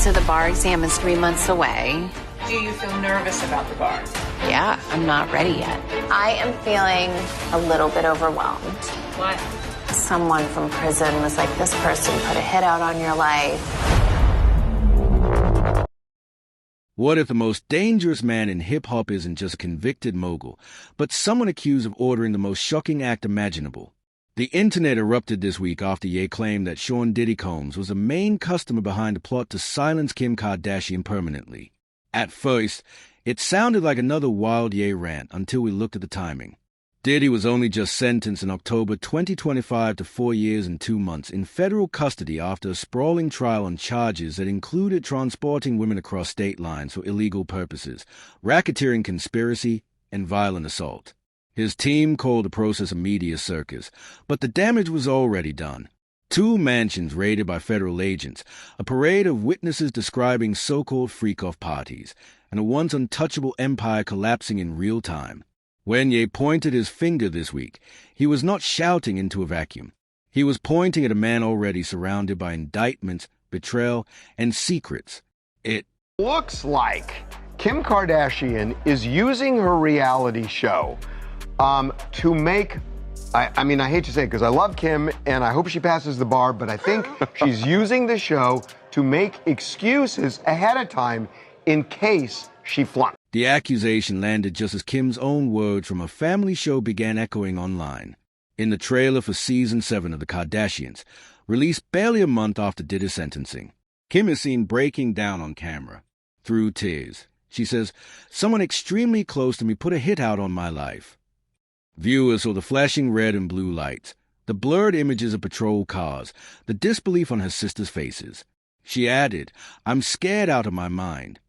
So the bar exam is 3 months away. Do you feel nervous about the bar? Yeah, I'm not ready yet. I am feeling a little bit overwhelmed. Why? Someone from prison was like, this person put a hit out on your life. What if the most dangerous man in hip-hop isn't just a convicted mogul, but someone accused of ordering the most shocking act imaginable? The internet erupted this week after Ye claimed that Sean Diddy Combs was the main customer behind a plot to silence Kim Kardashian permanently. At first, it sounded like another wild Ye rant until we looked at the timing. Diddy was only just sentenced in October 2025 to 4 years and 2 months in federal custody after a sprawling trial on charges that included transporting women across state lines for illegal purposes, racketeering conspiracy, and violent assault. His team called the process a media circus, but the damage was already done. 2 mansions raided by federal agents, a parade of witnesses describing so-called freak-off parties, and a once untouchable empire collapsing in real time. When Ye pointed his finger this week, he was not shouting into a vacuum. He was pointing at a man already surrounded by indictments, betrayal, and secrets. It looks like Kim Kardashian is using her reality show to make, I mean, I hate to say it because I love Kim and I hope she passes the bar, but I think she's using the show to make excuses ahead of time in case she flunks. The accusation landed just as Kim's own words from a family show began echoing online. In the trailer for Season 7 of The Kardashians, released barely a month after Diddy's sentencing, Kim is seen breaking down on camera. Through tears, she says, "Someone extremely close to me put a hit out on my life." Viewers saw the flashing red and blue lights, the blurred images of patrol cars, the disbelief on her sisters' faces. She added, "I'm scared out of my mind."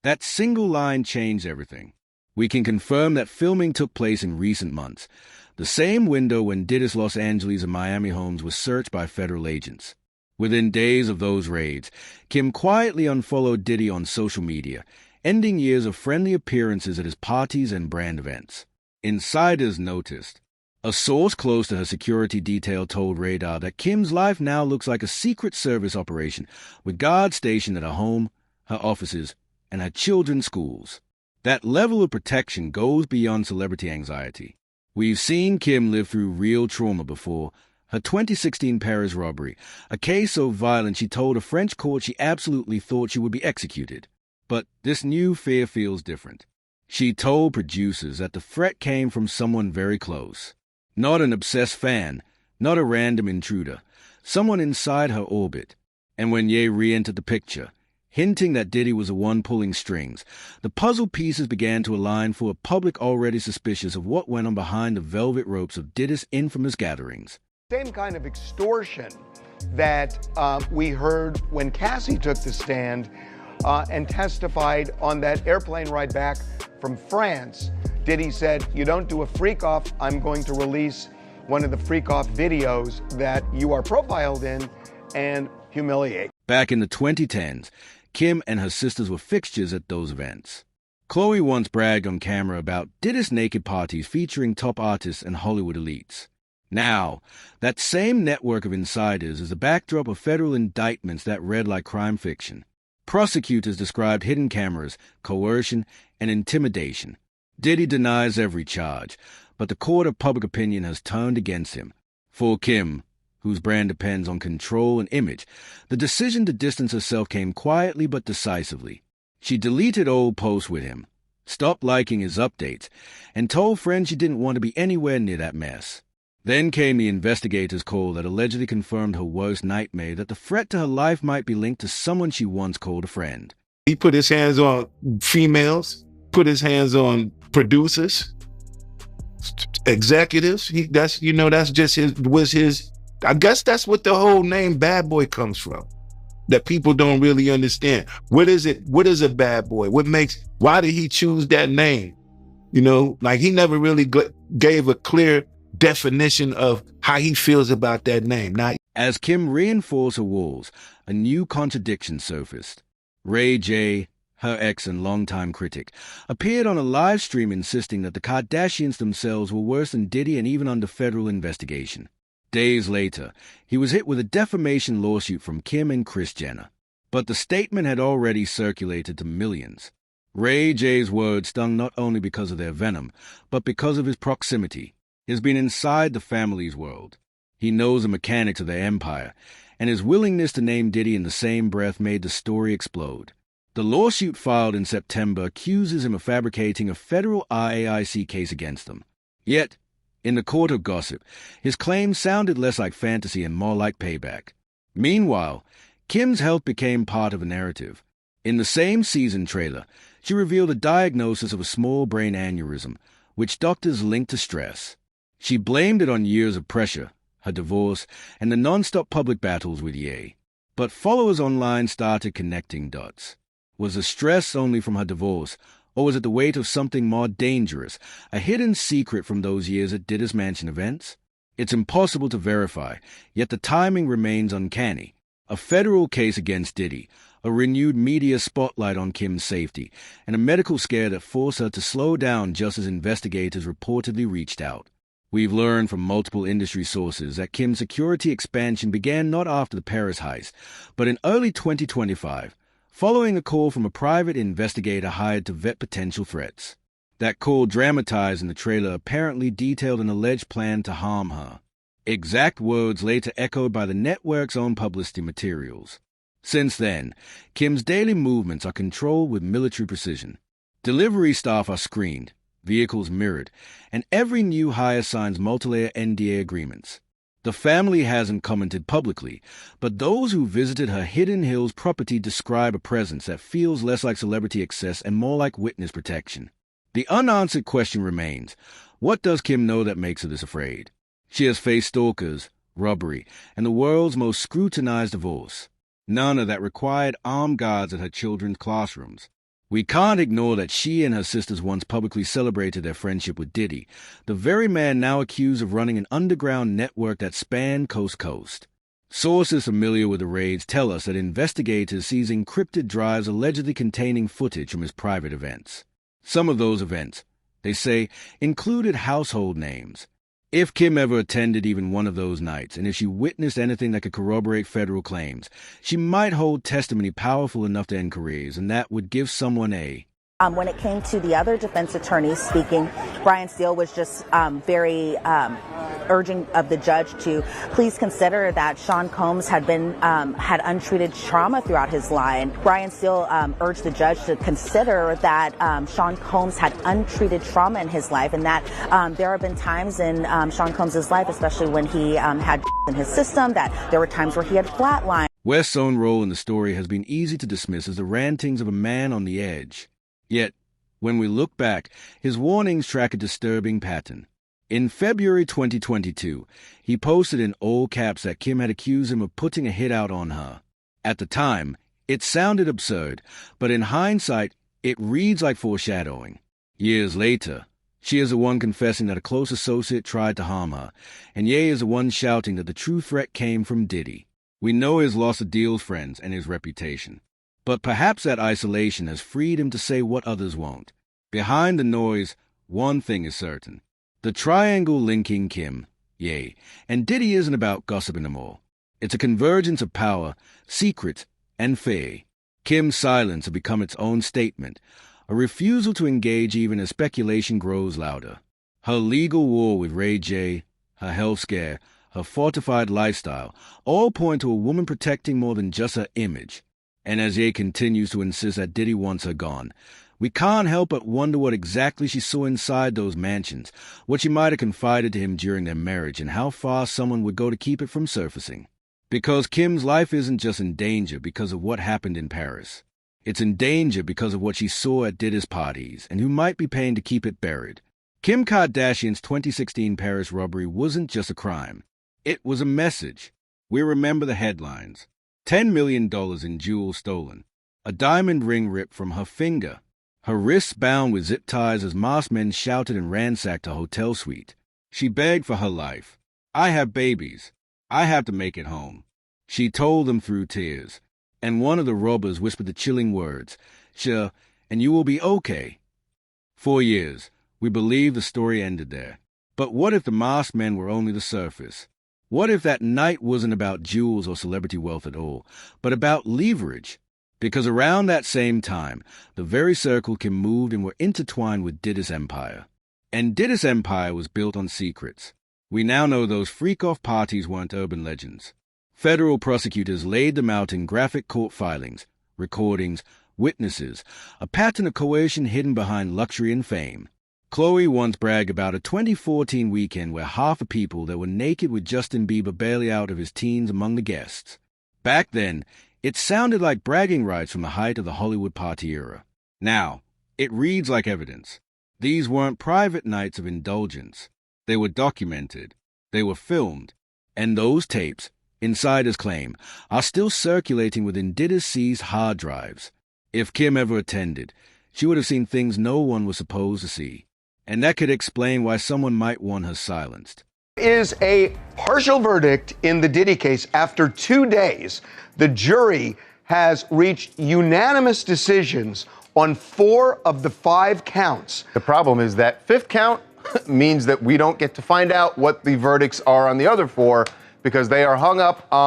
That single line changed everything. We can confirm that filming took place in recent months, the same window when Diddy's Los Angeles and Miami homes were searched by federal agents. Within days of those raids, Kim quietly unfollowed Diddy on social media, ending years of friendly appearances at his parties and brand events. Insiders noticed. A source close to her security detail told Radar that Kim's life now looks like a Secret Service operation, with guards stationed at her home, her offices, and her children's schools. That level of protection goes beyond celebrity anxiety. We've seen Kim live through real trauma before. Her 2016 Paris robbery, a case so violent she told a French court she absolutely thought she would be executed. But this new fear feels different. She told producers that the threat came from someone very close. Not an obsessed fan, not a random intruder, someone inside her orbit. And when Ye re-entered the picture, hinting that Diddy was the one pulling strings, the puzzle pieces began to align for a public already suspicious of what went on behind the velvet ropes of Diddy's infamous gatherings. Same kind of extortion that we heard when Cassie took the stand and testified on that airplane ride back from France. Diddy said, "You don't do a freak-off, I'm going to release one of the freak-off videos that you are profiled in and humiliate." Back in the 2010s, Kim and her sisters were fixtures at those events. Khloe once bragged on camera about Diddy's naked parties featuring top artists and Hollywood elites. Now, that same network of insiders is the backdrop of federal indictments that read like crime fiction. Prosecutors described hidden cameras, coercion, and intimidation. Diddy denies every charge, but the court of public opinion has turned against him. For Kim, whose brand depends on control and image, the decision to distance herself came quietly but decisively. She deleted old posts with him, stopped liking his updates, and told friends she didn't want to be anywhere near that mess. Then came the investigator's call that allegedly confirmed her worst nightmare, that the threat to her life might be linked to someone she once called a friend. He put his hands on females, put his hands on producers, executives. That's just his. I guess that's what the whole name bad boy comes from. That people don't really understand. What is it? What is a bad boy? Why did he choose that name? Like he never really gave a clear definition of how he feels about that name. As Kim reinforced her walls, a new contradiction surfaced. Ray J, her ex and longtime critic, appeared on a live stream insisting that the Kardashians themselves were worse than Diddy and even under federal investigation. Days later, he was hit with a defamation lawsuit from Kim and Kris Jenner. But the statement had already circulated to millions. Ray J's words stung not only because of their venom, but because of his proximity. He's been inside the family's world. He knows the mechanics of their empire, and his willingness to name Diddy in the same breath made the story explode. The lawsuit filed in September accuses him of fabricating a federal RAIC case against them. Yet, in the court of gossip, his claims sounded less like fantasy and more like payback. Meanwhile, Kim's health became part of the narrative. In the same season trailer, she revealed a diagnosis of a small brain aneurysm, which doctors linked to stress. She blamed it on years of pressure, her divorce, and the non-stop public battles with Ye. But followers online started connecting dots. Was the stress only from her divorce, or was it the weight of something more dangerous, a hidden secret from those years at Diddy's mansion events? It's impossible to verify, yet the timing remains uncanny. A federal case against Diddy, a renewed media spotlight on Kim's safety, and a medical scare that forced her to slow down just as investigators reportedly reached out. We've learned from multiple industry sources that Kim's security expansion began not after the Paris heist, but in early 2025, following a call from a private investigator hired to vet potential threats. That call, dramatized in the trailer, apparently detailed an alleged plan to harm her. Exact words later echoed by the network's own publicity materials. Since then, Kim's daily movements are controlled with military precision. Delivery staff are screened, vehicles mirrored, and every new hire signs multi-layer NDA agreements. The family hasn't commented publicly, but those who visited her Hidden Hills property describe a presence that feels less like celebrity access and more like witness protection. The unanswered question remains, what does Kim know that makes her this afraid? She has faced stalkers, robbery, and the world's most scrutinized divorce. None of that required armed guards at her children's classrooms. We can't ignore that she and her sisters once publicly celebrated their friendship with Diddy, the very man now accused of running an underground network that spanned coast-to-coast. Sources familiar with the raids tell us that investigators seized encrypted drives allegedly containing footage from his private events. Some of those events, they say, included household names. If Kim ever attended even one of those nights, and if she witnessed anything that could corroborate federal claims, she might hold testimony powerful enough to end careers, and that would give someone a... When it came to the other defense attorneys speaking, Brian Steele was just very urging of the judge to please consider that Sean Combs had untreated trauma throughout his life. Brian Steele urged the judge to consider that Sean Combs had untreated trauma in his life, and that there have been times in Sean Combs' life, especially when he had in his system, that there were times where he had flatlined. West's own role in the story has been easy to dismiss as the rantings of a man on the edge. Yet, when we look back, his warnings track a disturbing pattern. In February 2022, he posted in all caps that Kim had accused him of putting a hit out on her. At the time, it sounded absurd, but in hindsight, it reads like foreshadowing. Years later, she is the one confessing that a close associate tried to harm her, and Ye is the one shouting that the true threat came from Diddy. We know he has lost Adil's friends and his reputation. But perhaps that isolation has freed him to say what others won't. Behind the noise, one thing is certain. The triangle linking Kim, Ye, and Diddy isn't about gossip anymore. It's a convergence of power, secrets, and fear. Kim's silence has become its own statement, a refusal to engage even as speculation grows louder. Her legal war with Ray J, her health scare, her fortified lifestyle, all point to a woman protecting more than just her image. And as Ye continues to insist that Diddy wants her gone, we can't help but wonder what exactly she saw inside those mansions, what she might have confided to him during their marriage, and how far someone would go to keep it from surfacing. Because Kim's life isn't just in danger because of what happened in Paris. It's in danger because of what she saw at Diddy's parties, and who might be paying to keep it buried. Kim Kardashian's 2016 Paris robbery wasn't just a crime. It was a message. We remember the headlines. $10 million in jewels stolen, a diamond ring ripped from her finger, her wrists bound with zip ties as masked men shouted and ransacked her hotel suite. She begged for her life. I have babies. I have to make it home. She told them through tears, and one of the robbers whispered the chilling words, "Sure, and you will be okay." 4 years, we believe the story ended there. But what if the masked men were only the surface? What if that night wasn't about jewels or celebrity wealth at all, but about leverage? Because around that same time, the very circle Kim moved and were intertwined with Diddy's empire. And Diddy's empire was built on secrets. We now know those freak-off parties weren't urban legends. Federal prosecutors laid them out in graphic court filings, recordings, witnesses, a pattern of coercion hidden behind luxury and fame. Chloe once bragged about a 2014 weekend where half the people that were naked with Justin Bieber barely out of his teens among the guests. Back then, it sounded like bragging rights from the height of the Hollywood party era. Now, it reads like evidence. These weren't private nights of indulgence. They were documented. They were filmed. And those tapes, insiders claim, are still circulating within Diddy's seized hard drives. If Kim ever attended, she would have seen things no one was supposed to see. And that could explain why someone might want her silenced. Is a partial verdict in the Diddy case. After 2 days, the jury has reached unanimous decisions on 4 of the 5 counts. The problem is that 5th count means that we don't get to find out what the verdicts are on the other 4 because they are hung up on